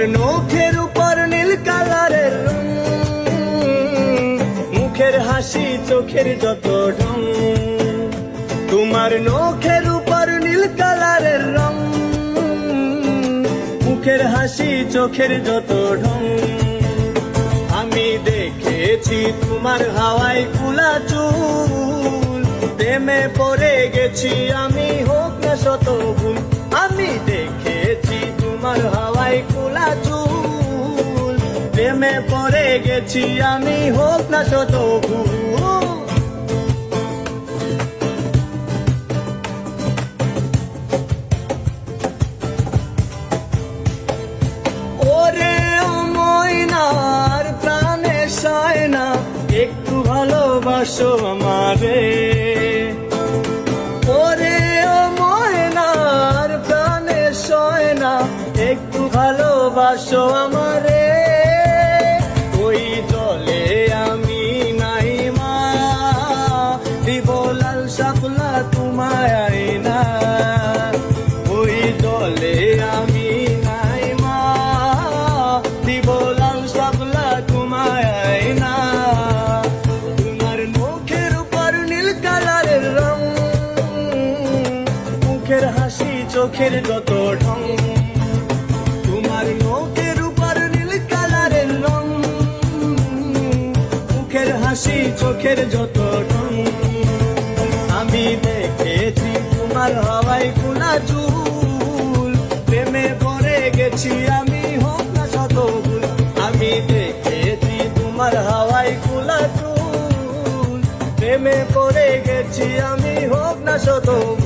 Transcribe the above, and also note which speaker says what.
Speaker 1: তোমার নখের উপর নীল কালারের রং, মুখের হাসি চোখের যত ঢং। তোমার নখের উপর নীল কালারের রং, মুখের হাসি চোখের যত ঢং। আমি দেখেছি তোমার হাওয়ায় ফুলা চুল, প্রেমে পড়ে গেছি আমি হোক না শত ভুল। আমি দেখেছি তোমার হাওয়ায় ফুলা চুল, প্রেমে পড়ে গেছি আমি হোক না শত ভুল। ওরে ও ময়নার প্রাণে সয় না, একটু ভালোবাসো আমারে। ওরে ও ময়নার প্রাণে সয় না, একটু ভালোবাসো আমারে। ওই জলে আমি নাই মা, দিব লাল শাপলা তোমায় আয়না। ওই জলে আমি নাই মা, দিব লাল শাপলা তোমায় আয়না। তোমার মুখের উপর নীল কালারের রং, মুখের হাসি চোখের যত ঢং। তোমার মুখের উপর নীল কালারের রং, মুখের হাসি চোখের যত ঢং। আমি দেখেছি তোমার হাওয়ায় ফুলা চুল, প্রেমে পড়ে গেছি আমি হোক না শত ভুল। আমি দেখেছি তোমার হাওয়ায় ফুলা চুল, প্রেমে পড়ে গেছি আমি হোক না শত ভুল।